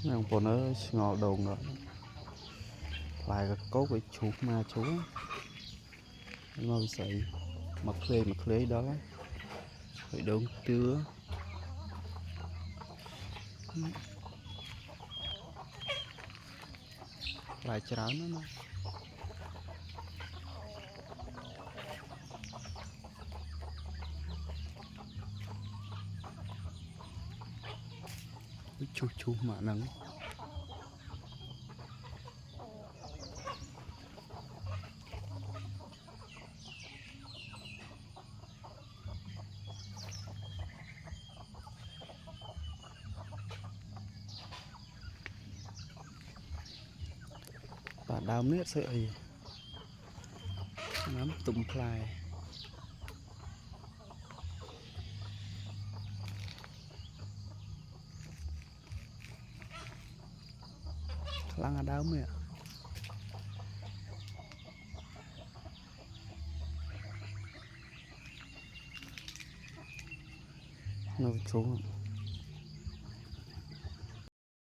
nàng phụ nữ ngọ đồn rồi lại cái cố cái chuột ma chú ngồi dậy mặt lê đó phải đón chưa lại cháo nó chú mà nắng bà đào miết sợi ngắm tùng plai lăng ở đào miết nó xuống